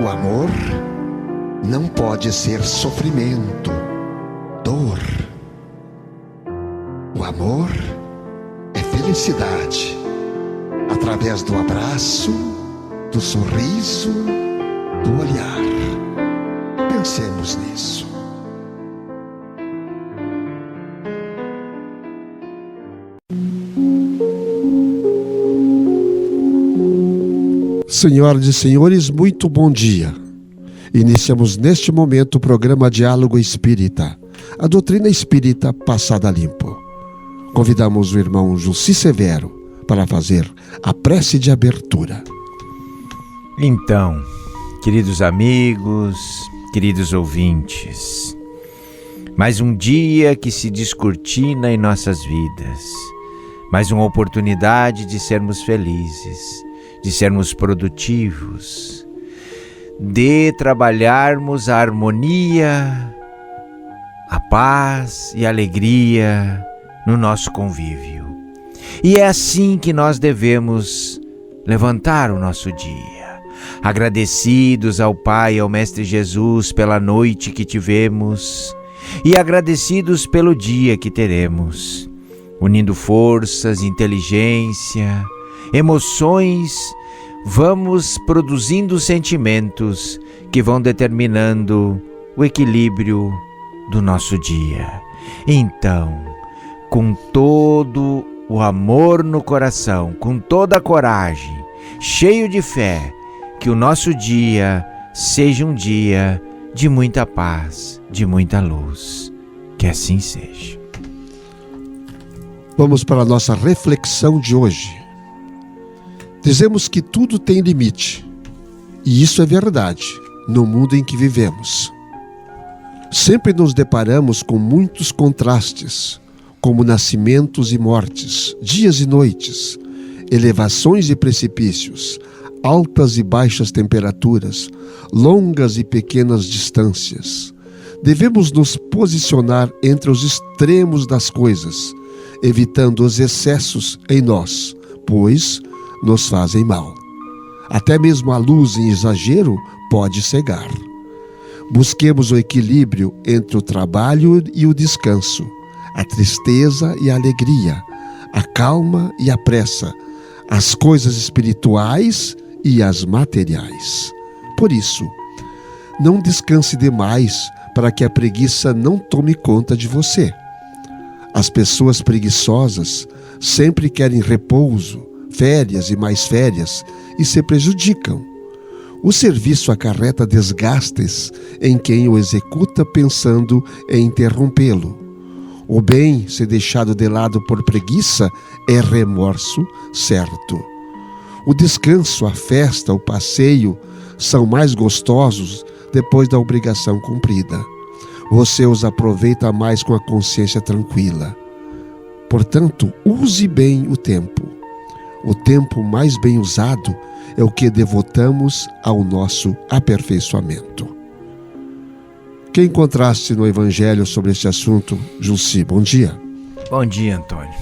O amor não pode ser sofrimento, dor. O amor é felicidade, através do abraço, do sorriso, do olhar. Pensemos nisso. Senhoras e senhores, muito bom dia. Iniciamos neste momento o programa Diálogo Espírita, a doutrina espírita passada a limpo. Convidamos o irmão Jussi Severo para fazer a prece de abertura. Então, queridos amigos, queridos ouvintes, mais um dia que se descortina em nossas vidas, mais uma oportunidade de sermos felizes, de sermos produtivos, de trabalharmos a harmonia, a paz e a alegria no nosso convívio. E é assim que nós devemos levantar o nosso dia, agradecidos ao Pai e ao Mestre Jesus pela noite que tivemos e agradecidos pelo dia que teremos, unindo forças, inteligência, emoções, vamos produzindo sentimentos que vão determinando o equilíbrio do nosso dia. Então, com todo o amor no coração, com toda a coragem, cheio de fé, que o nosso dia seja um dia de muita paz, de muita luz. Que assim seja. Vamos para a nossa reflexão de hoje. Dizemos que tudo tem limite, e isso é verdade no mundo em que vivemos. Sempre nos deparamos com muitos contrastes, como nascimentos e mortes, dias e noites, elevações e precipícios, altas e baixas temperaturas, longas e pequenas distâncias. Devemos nos posicionar entre os extremos das coisas, evitando os excessos em nós, pois nos fazem mal. Até mesmo a luz em exagero pode cegar. Busquemos o equilíbrio entre o trabalho e o descanso, a tristeza e a alegria, a calma e a pressa, as coisas espirituais e as materiais. Por isso, não descanse demais para que a preguiça não tome conta de você. As pessoas preguiçosas sempre querem repouso, férias e mais férias, e se prejudicam. O serviço acarreta desgastes em quem o executa pensando em interrompê-lo. O bem, se deixado de lado por preguiça, é remorso certo. O descanso, a festa, o passeio são mais gostosos depois da obrigação cumprida. Você os aproveita mais com a consciência tranquila. Portanto, use bem o tempo. O tempo mais bem usado é o que devotamos ao nosso aperfeiçoamento. Que encontraste no Evangelho sobre este assunto, Jussi? Bom dia. Bom dia, Antônio.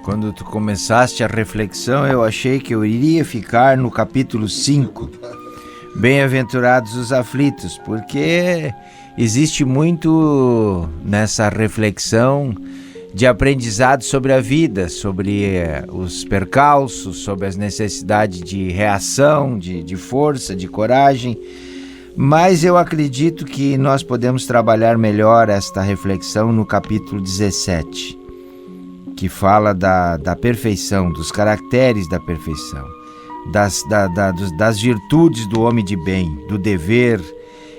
Quando tu começaste a reflexão, eu achei que eu iria ficar no capítulo 5. Bem-aventurados os aflitos, porque existe muito nessa reflexão de aprendizado sobre a vida, sobre os percalços, sobre as necessidades de reação, de força, de coragem. Mas eu acredito que nós podemos trabalhar melhor esta reflexão no capítulo 17, que fala da perfeição, dos caracteres da perfeição, das virtudes do homem de bem, do dever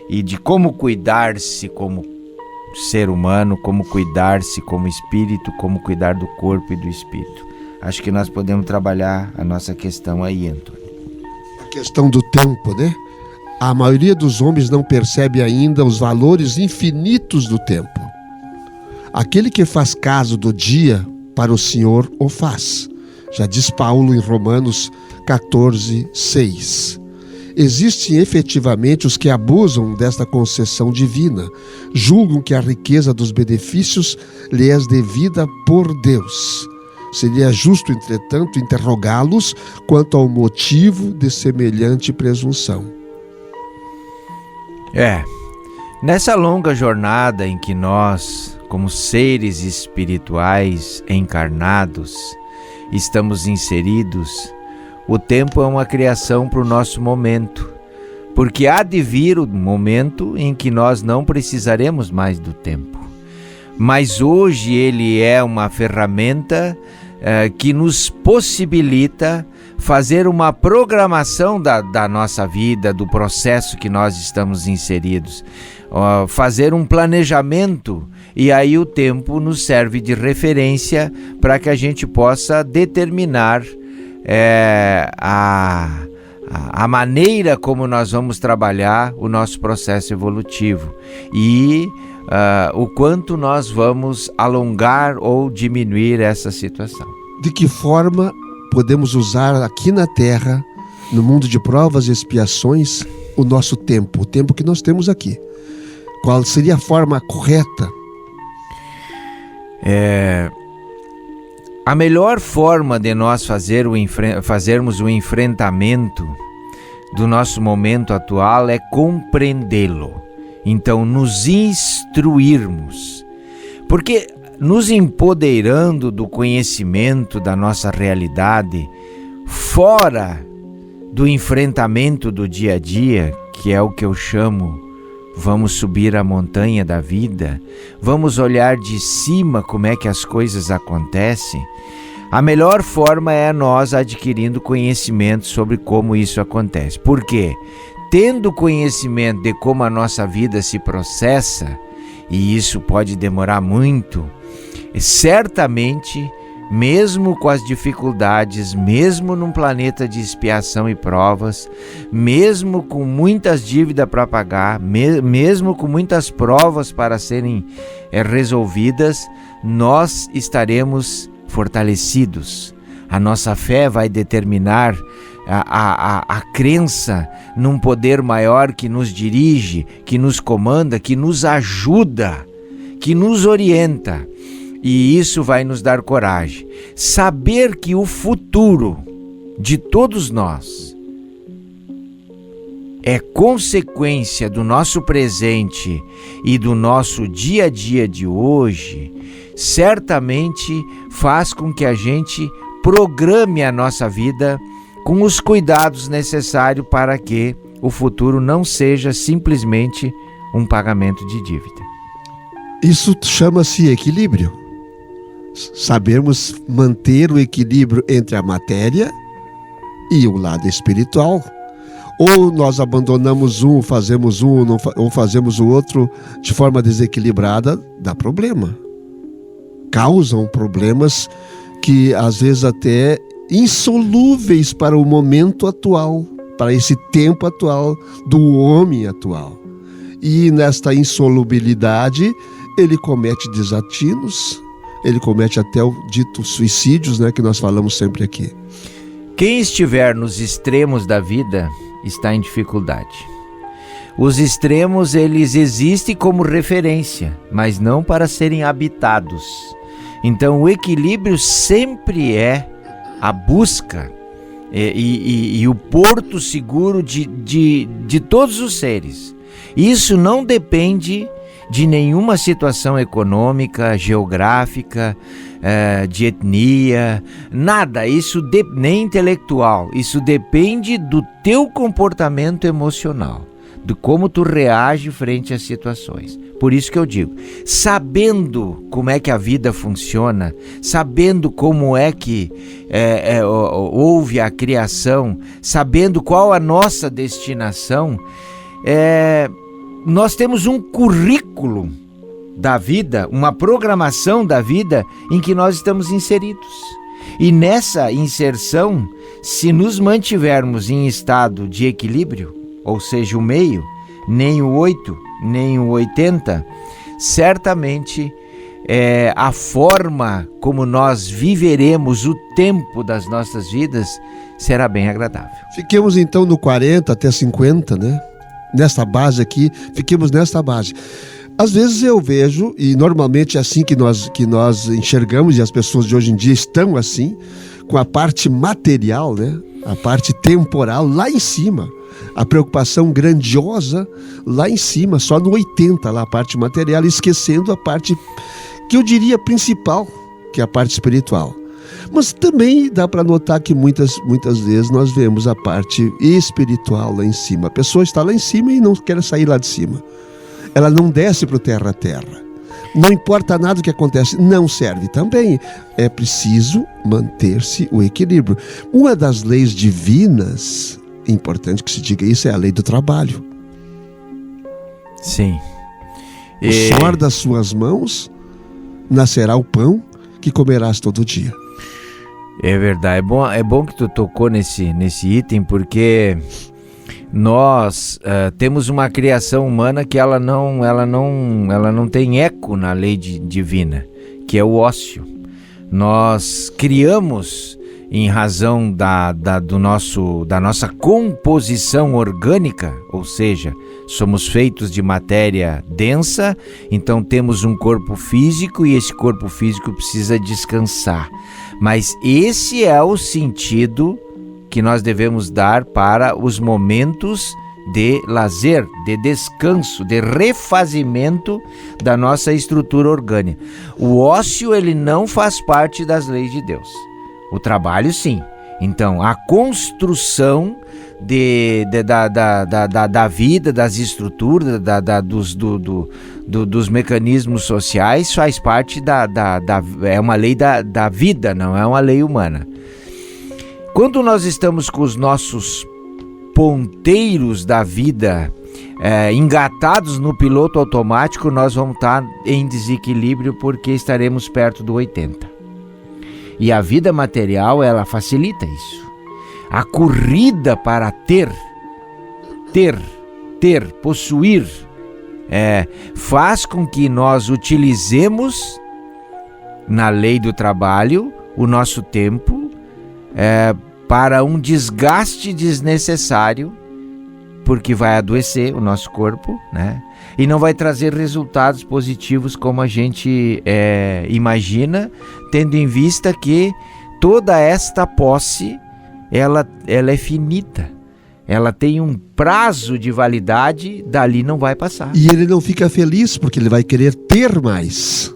e de como cuidar-se como ser humano, como cuidar-se como espírito, como cuidar do corpo e do espírito. Acho que nós podemos trabalhar a nossa questão aí, Antônio. A questão do tempo, né? A maioria dos homens não percebe ainda os valores infinitos do tempo. Aquele que faz caso do dia, para o Senhor o faz. Já diz Paulo em Romanos 14:6. Existem efetivamente os que abusam desta concessão divina, julgam que a riqueza dos benefícios lhe é devida por Deus. Seria justo, entretanto, interrogá-los quanto ao motivo de semelhante presunção. Nessa longa jornada em que nós, como seres espirituais encarnados, estamos inseridos, o tempo é uma criação para o nosso momento, porque há de vir o momento em que nós não precisaremos mais do tempo. Mas hoje ele é uma ferramenta que nos possibilita fazer uma programação da nossa vida, do processo que nós estamos inseridos, fazer um planejamento, e aí o tempo nos serve de referência para que a gente possa determinar a maneira como nós vamos trabalhar o nosso processo evolutivo e o quanto nós vamos alongar ou diminuir essa situação. De que forma podemos usar aqui na Terra, no mundo de provas e expiações, o nosso tempo, o tempo que nós temos aqui? Qual seria a forma correta? A melhor forma de nós fazermos o enfrentamento do nosso momento atual é compreendê-lo. Então, nos instruirmos. Porque nos empoderando do conhecimento da nossa realidade, fora do enfrentamento do dia a dia, que é o que eu chamo, vamos subir a montanha da vida, vamos olhar de cima como é que as coisas acontecem, a melhor forma é nós adquirindo conhecimento sobre como isso acontece. Por quê? Tendo conhecimento de como a nossa vida se processa, e isso pode demorar muito, certamente, mesmo com as dificuldades, mesmo num planeta de expiação e provas, mesmo com muitas dívidas para pagar, mesmo com muitas provas para serem resolvidas, nós estaremos fortalecidos. A nossa fé vai determinar a crença num poder maior que nos dirige, que nos comanda, que nos ajuda, que nos orienta. E isso vai nos dar coragem. Saber que o futuro de todos nós é consequência do nosso presente e do nosso dia a dia de hoje, certamente faz com que a gente programe a nossa vida com os cuidados necessários para que o futuro não seja simplesmente um pagamento de dívida. Isso chama-se equilíbrio. Sabermos manter o equilíbrio entre a matéria e o lado espiritual. Ou nós abandonamos um, fazemos um, ou fazemos o outro de forma desequilibrada, dá problema. Causam problemas que às vezes até insolúveis para o momento atual, para esse tempo atual do homem atual. E nesta insolubilidade ele comete desatinos, ele comete até o dito suicídios, né, que nós falamos sempre aqui. Quem estiver nos extremos da vida está em dificuldade. Os extremos, eles existem como referência, mas não para serem habitados. Então o equilíbrio sempre é a busca e o porto seguro de todos os seres. Isso não depende de nenhuma situação econômica, geográfica, de etnia, nada, nem intelectual. Isso depende do teu comportamento emocional, de como tu reage frente às situações. Por isso que eu digo, sabendo como é que a vida funciona, sabendo como é que houve a criação, sabendo qual a nossa destinação, nós temos um currículo da vida, uma programação da vida em que nós estamos inseridos. E nessa inserção, se nos mantivermos em estado de equilíbrio, ou seja, o meio, nem o 8, nem o 80, certamente a forma como nós viveremos o tempo das nossas vidas será bem agradável. Fiquemos então no 40 até 50, né? Nesta base aqui, fiquemos nesta base. Às vezes eu vejo, e normalmente é assim que nós enxergamos, e as pessoas de hoje em dia estão assim, com a parte material, né? A parte temporal lá em cima. A preocupação grandiosa lá em cima, só no 80, lá a parte material, esquecendo a parte que eu diria principal, que é a parte espiritual. Mas também dá para notar que muitas vezes nós vemos a parte espiritual lá em cima. A pessoa está lá em cima e não quer sair lá de cima. Ela não desce para o terra a terra. Não importa nada o que acontece, não serve também. É preciso manter-se o equilíbrio. Uma das leis divinas, importante que se diga isso, é a lei do trabalho. Sim. O suor das suas mãos nascerá o pão que comerás todo dia. É verdade. É bom que tu tocou nesse item, porque nós temos uma criação humana que ela não tem eco na lei divina, que é o ócio. Nós criamos, em razão da nossa composição orgânica, ou seja, somos feitos de matéria densa, então temos um corpo físico e esse corpo físico precisa descansar. Mas esse é o sentido que nós devemos dar para os momentos de lazer, de descanso, de refazimento da nossa estrutura orgânica. O ócio, ele não faz parte das leis de Deus. O trabalho, sim. Então, a construção da vida, das estruturas, dos mecanismos sociais faz parte é uma lei da vida, não é uma lei humana. Quando nós estamos com os nossos ponteiros da vida engatados no piloto automático, nós vamos estar em desequilíbrio porque estaremos perto do 80. E a vida material, ela facilita isso. A corrida para possuir, faz com que nós utilizemos, na lei do trabalho, o nosso tempo para um desgaste desnecessário, porque vai adoecer o nosso corpo, né? E não vai trazer resultados positivos como a gente imagina, tendo em vista que toda esta posse, ela é finita. Ela tem um prazo de validade, dali não vai passar. E ele não fica feliz porque ele vai querer ter mais.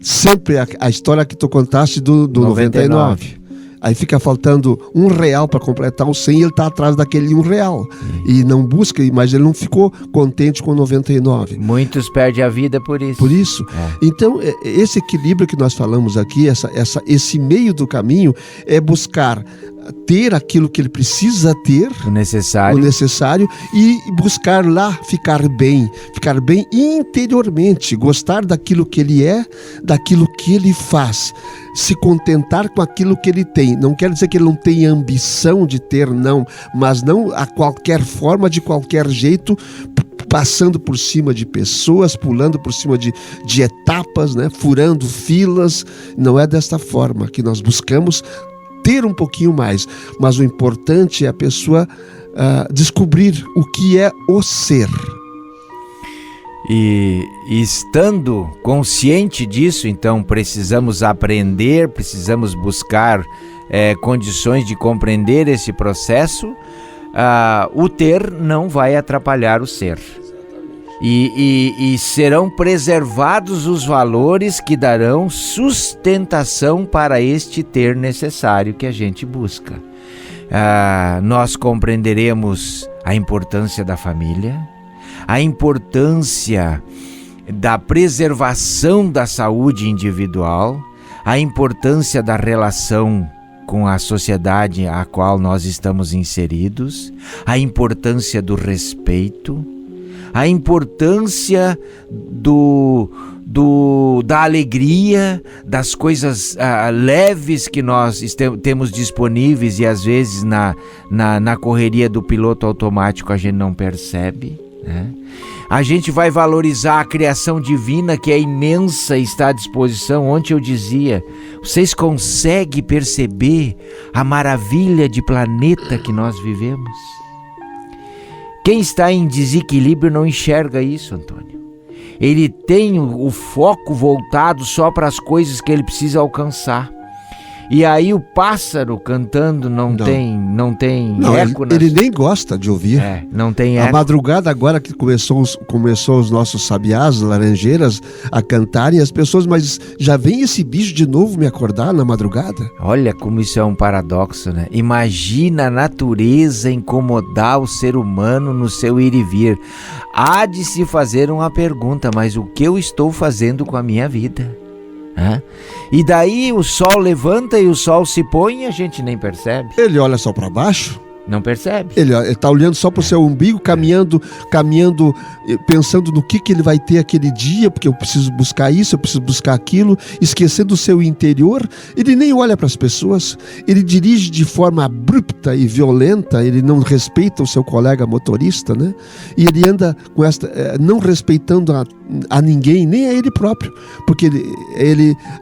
Sempre a história que tu contaste do 99. Aí fica faltando R$1 para completar o 100 e ele está atrás daquele R$1. E não busca, mas ele não ficou contente com 99. Muitos perdem a vida por isso. Por isso. Então, esse equilíbrio que nós falamos aqui, esse meio do caminho, é buscar ter aquilo que ele precisa ter, o necessário, e buscar lá ficar bem interiormente, gostar daquilo que ele é, daquilo que ele faz, se contentar com aquilo que ele tem. Não quer dizer que ele não tenha ambição de ter, não, mas não a qualquer forma, de qualquer jeito, passando por cima de pessoas, pulando por cima de etapas, né? Furando filas. Não é desta forma que nós buscamos ter um pouquinho mais, mas o importante é a pessoa descobrir o que é o ser. E estando consciente disso, então precisamos aprender, precisamos buscar condições de compreender esse processo. O ter não vai atrapalhar o ser. E serão preservados os valores que darão sustentação para este ter necessário que a gente busca. Nós compreenderemos a importância da família, a importância da preservação da saúde individual, a importância da relação com a sociedade a qual nós estamos inseridos, a importância do respeito, a importância da alegria, das coisas leves que nós temos disponíveis e às vezes na correria do piloto automático a gente não percebe, né? A gente vai valorizar a criação divina que é imensa e está à disposição. Ontem eu dizia, vocês conseguem perceber a maravilha de planeta que nós vivemos? Quem está em desequilíbrio não enxerga isso, Antônio. Ele tem o foco voltado só para as coisas que ele precisa alcançar. E aí o pássaro cantando não tem eco. Ele nem gosta de ouvir. Não tem A eco. madrugada agora que começou os nossos sabiás, laranjeiras, a cantarem, as pessoas, mas já vem esse bicho de novo me acordar na madrugada? Olha como isso é um paradoxo, né? Imagina a natureza incomodar o ser humano no seu ir e vir. Há de se fazer uma pergunta, mas o que eu estou fazendo com a minha vida? E daí o sol levanta e o sol se põe e a gente nem percebe. Ele olha só para baixo. Não percebe. Ele está olhando só para o seu umbigo, caminhando, pensando no que ele vai ter aquele dia, porque eu preciso buscar isso, eu preciso buscar aquilo, esquecendo o seu interior. Ele nem olha para as pessoas, ele dirige de forma abrupta e violenta, ele não respeita o seu colega motorista, né? E ele anda com não respeitando a ninguém, nem a ele próprio, porque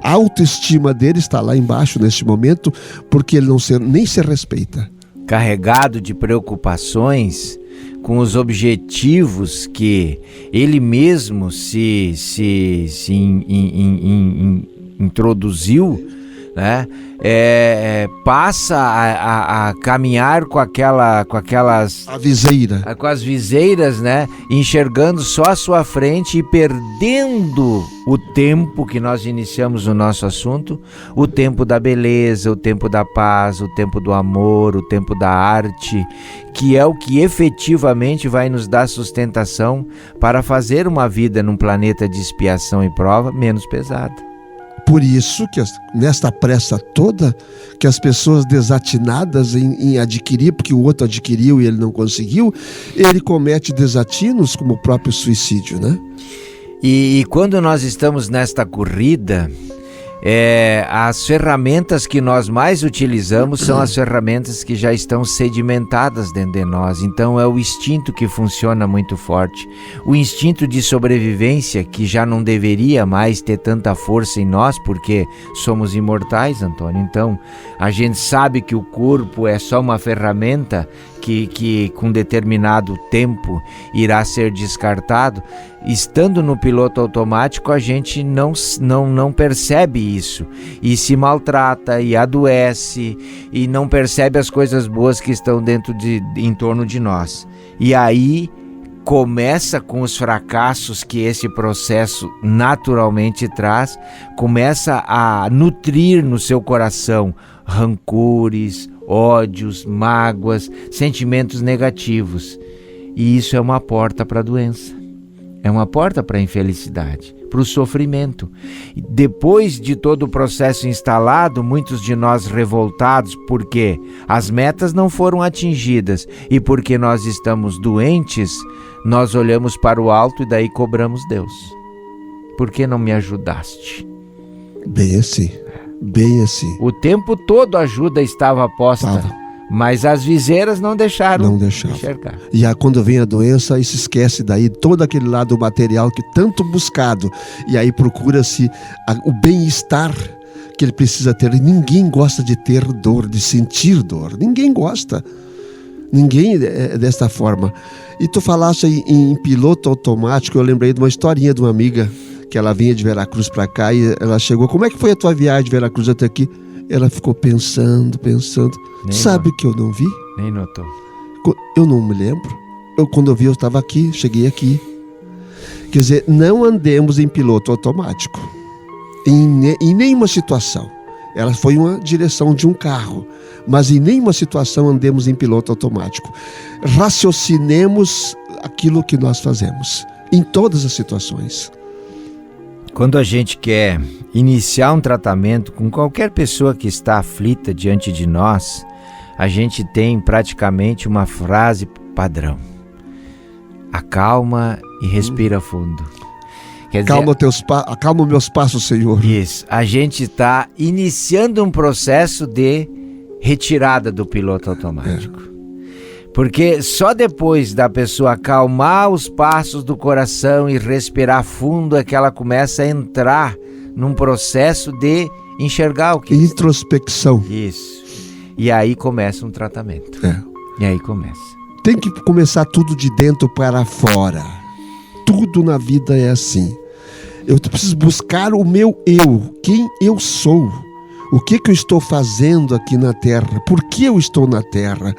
a autoestima dele está lá embaixo neste momento, porque ele nem se respeita. Carregado de preocupações com os objetivos que ele mesmo se introduziu, né? Passa a caminhar com as viseiras, né? Enxergando só a sua frente e perdendo o tempo que nós iniciamos no nosso assunto, o tempo da beleza, o tempo da paz, o tempo do amor, o tempo da arte, que é o que efetivamente vai nos dar sustentação para fazer uma vida num planeta de expiação e prova menos pesada. Por isso que nesta pressa toda, que as pessoas desatinadas em adquirir, porque o outro adquiriu e ele não conseguiu, ele comete desatinos como o próprio suicídio, né? E quando nós estamos nesta corrida, as ferramentas que nós mais utilizamos são as ferramentas que já estão sedimentadas dentro de nós. Então é o instinto que funciona muito forte. O instinto de sobrevivência, que já não deveria mais ter tanta força em nós, porque somos imortais, Antônio. Então a gente sabe que o corpo é só uma ferramenta que com determinado tempo irá ser descartado. Estando no piloto automático, a gente não percebe isso e se maltrata e adoece e não percebe as coisas boas que estão em torno de nós. E aí começa com os fracassos que esse processo naturalmente traz, começa a nutrir no seu coração rancores, ódios, mágoas, sentimentos negativos. E isso é uma porta para a doença. É uma porta para a infelicidade, para o sofrimento. E depois de todo o processo instalado, muitos de nós revoltados porque as metas não foram atingidas e porque nós estamos doentes, nós olhamos para o alto e daí cobramos Deus. Por que não me ajudaste? Bem assim. Bem assim. O tempo todo a ajuda estava posta, mas as viseiras não deixaram enxergar. E quando vem a doença, aí se esquece daí todo aquele lado material que tanto buscado. E aí procura-se o bem-estar que ele precisa ter. E ninguém gosta de ter dor, de sentir dor. Ninguém gosta. Ninguém é desta forma. E tu falaste em piloto automático, eu lembrei de uma historinha de uma amiga que ela vinha de Veracruz para cá e ela chegou. Como é que foi a tua viagem de Veracruz até aqui? Ela ficou pensando. Sabe que eu não vi? Nem notou. Eu não me lembro. Quando eu vi, eu estava aqui, cheguei aqui. Quer dizer, não andemos em piloto automático. Em nenhuma situação. Ela foi uma direção de um carro. Mas em nenhuma situação andemos em piloto automático. Raciocinemos aquilo que nós fazemos. Em todas as situações. Quando a gente quer iniciar um tratamento com qualquer pessoa que está aflita diante de nós, a gente tem praticamente uma frase padrão: acalma e respira fundo. Acalma meus passos, Senhor. Isso, a gente está iniciando um processo de retirada do piloto automático. Porque só depois da pessoa acalmar os passos do coração e respirar fundo é que ela começa a entrar num processo de enxergar o que... Introspecção. Isso. E aí começa um tratamento. E aí começa. Tem que começar tudo de dentro para fora. Tudo na vida é assim. Eu preciso buscar o meu eu, quem eu sou. O que eu estou fazendo aqui na Terra? Por que eu estou na Terra?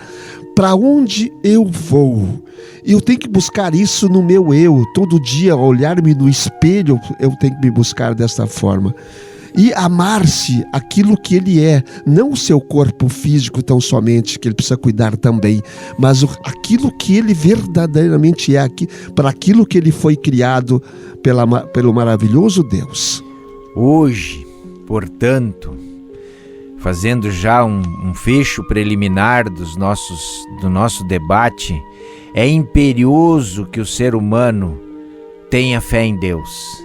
Para onde eu vou? Eu tenho que buscar isso no meu eu. Todo dia, ao olhar-me no espelho, eu tenho que me buscar dessa forma. E amar-se aquilo que ele é, não o seu corpo físico tão somente, que ele precisa cuidar também, mas aquilo que ele verdadeiramente é, para aquilo que ele foi criado pelo maravilhoso Deus. Hoje, portanto, fazendo já um fecho preliminar do nosso debate, é imperioso que o ser humano tenha fé em Deus.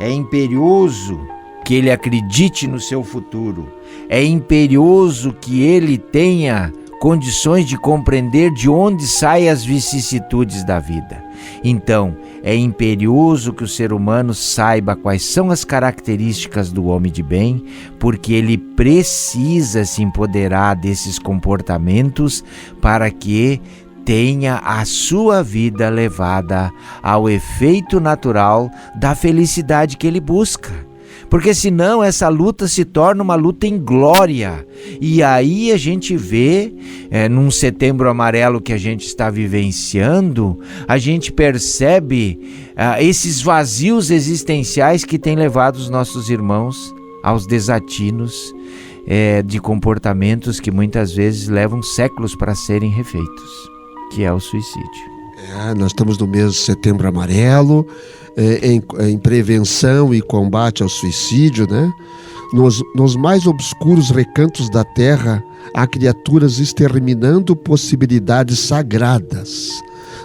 É imperioso que ele acredite no seu futuro. É imperioso que ele tenha condições de compreender de onde saem as vicissitudes da vida. Então, é imperioso que o ser humano saiba quais são as características do homem de bem, porque ele precisa se empoderar desses comportamentos para que tenha a sua vida levada ao efeito natural da felicidade que ele busca. Porque senão essa luta se torna uma luta em glória. E aí a gente vê, num Setembro Amarelo que a gente está vivenciando, a gente percebe esses vazios existenciais que têm levado os nossos irmãos aos desatinos de comportamentos que muitas vezes levam séculos para serem refeitos, que é o suicídio. Nós estamos no mês de Setembro Amarelo, em prevenção e combate ao suicídio, né? Nos mais obscuros recantos da terra, há criaturas exterminando possibilidades sagradas.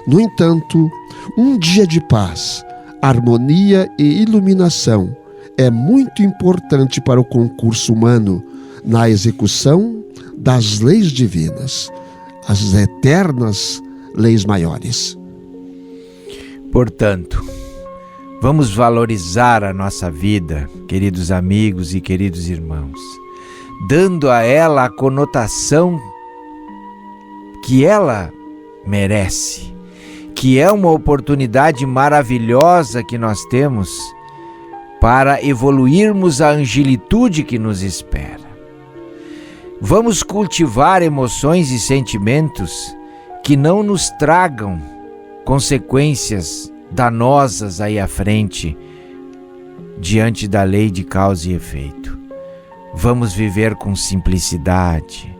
No entanto, um dia de paz, harmonia e iluminação é muito importante para o concurso humano na execução das leis divinas, as eternas leis maiores. Portanto, vamos valorizar a nossa vida, queridos amigos e queridos irmãos, dando a ela a conotação que ela merece, que é uma oportunidade maravilhosa que nós temos para evoluirmos a angelitude que nos espera. Vamos cultivar emoções e sentimentos que não nos tragam consequências danosas aí à frente, diante da lei de causa e efeito. Vamos viver com simplicidade.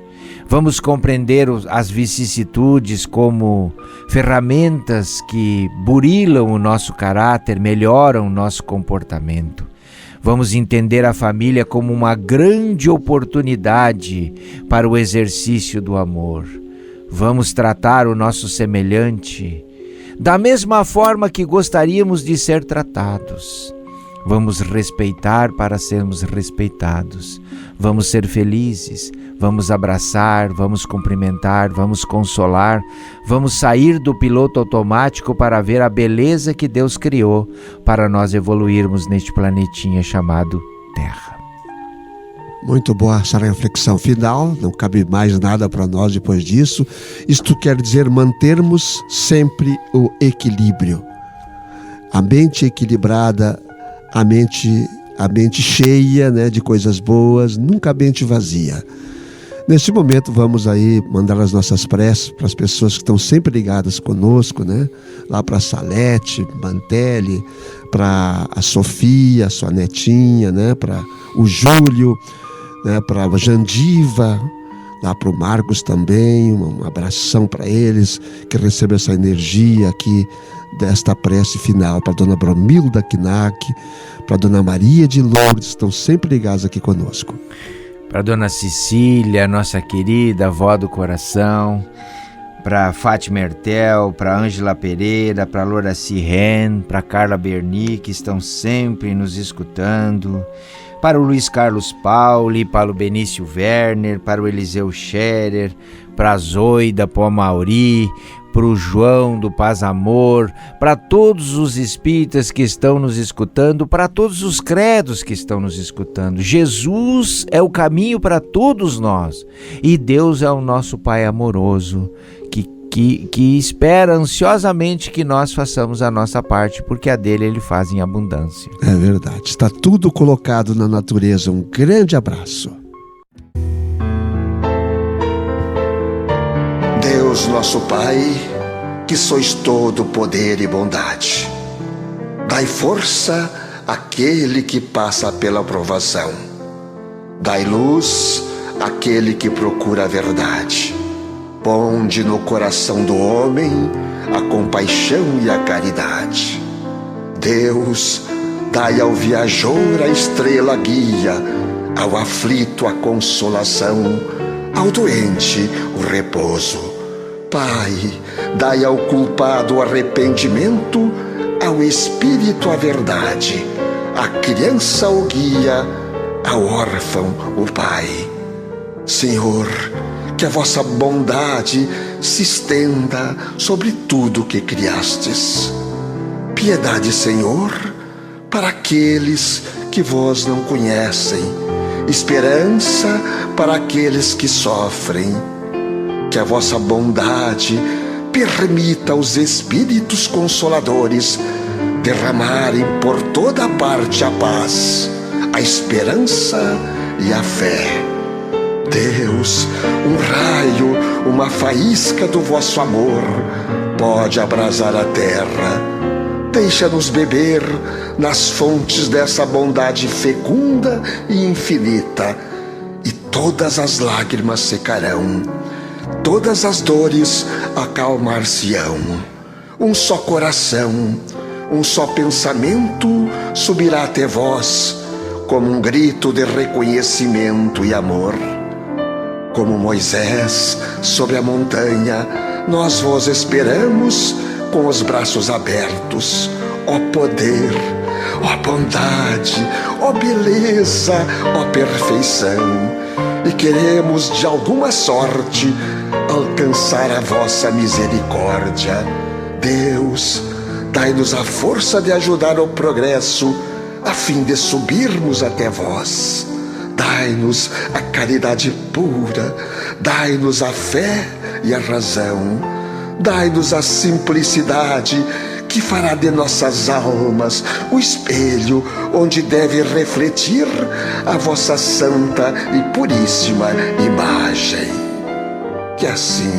Vamos compreender as vicissitudes como ferramentas que burilam o nosso caráter, melhoram o nosso comportamento. Vamos entender a família como uma grande oportunidade para o exercício do amor. Vamos tratar o nosso semelhante da mesma forma que gostaríamos de ser tratados. Vamos respeitar para sermos respeitados. Vamos ser felizes, vamos abraçar, vamos cumprimentar, vamos consolar. Vamos sair do piloto automático para ver a beleza que Deus criou para nós evoluirmos neste planetinha chamado Terra. Muito boa essa reflexão final, não cabe mais nada para nós depois disso. Isto quer dizer mantermos sempre o equilíbrio. A mente equilibrada, a mente cheia, né, de coisas boas, nunca a mente vazia. Neste momento vamos aí mandar as nossas preces para as pessoas que estão sempre ligadas conosco, né? Lá para a Salete, Mantelli, para a Sofia, sua netinha, né? Para o Júlio, né, para a Jandiva, lá para o Marcos também, um abração para eles, que recebam essa energia aqui desta prece final, para a Dona Bromilda Knack, para a Dona Maria de Lourdes, estão sempre ligados aqui conosco. Para a Dona Cecília, nossa querida avó do coração, para Fátima Hertel, para Ângela Pereira, para Loraci Ren, para Carla Berni, que estão sempre nos escutando, para o Luiz Carlos Pauli, para o Benício Werner, para o Eliseu Scherer, para a Zoida, para o Mauri, para o João do Paz Amor, para todos os espíritas que estão nos escutando, para todos os credos que estão nos escutando. Jesus é o caminho para todos nós e Deus é o nosso Pai amoroso que espera ansiosamente que nós façamos a nossa parte, porque a dele ele faz em abundância. É verdade, está tudo colocado na natureza. Um grande abraço. Deus nosso Pai, que sois todo poder e bondade, dai força àquele que passa pela provação, dai luz àquele que procura a verdade, ponde no coração do homem a compaixão e a caridade. Deus, dai ao viajor a estrela guia, ao aflito a consolação, ao doente o repouso. Pai, dai ao culpado o arrependimento, ao espírito a verdade, à criança o guia, ao órfão o pai. Senhor, que a vossa bondade se estenda sobre tudo que criastes. Piedade, Senhor, para aqueles que vós não conhecem, esperança para aqueles que sofrem. Que a vossa bondade permita aos Espíritos Consoladores derramarem por toda parte a paz, a esperança e a fé. Deus, um raio, uma faísca do vosso amor pode abrasar a terra. Deixa-nos beber nas fontes dessa bondade fecunda e infinita, e todas as lágrimas secarão, todas as dores acalmar-se-ão. Um só coração, um só pensamento subirá até vós, como um grito de reconhecimento e amor. Como Moisés sobre a montanha, nós vos esperamos com os braços abertos. Ó poder, ó bondade, ó beleza, ó perfeição. E queremos de alguma sorte alcançar a vossa misericórdia. Deus, dai-nos a força de ajudar o progresso, a fim de subirmos até vós. Dai-nos a caridade pura, dai-nos a fé e a razão, dai-nos a simplicidade que fará de nossas almas o espelho onde deve refletir a vossa santa e puríssima imagem. Que assim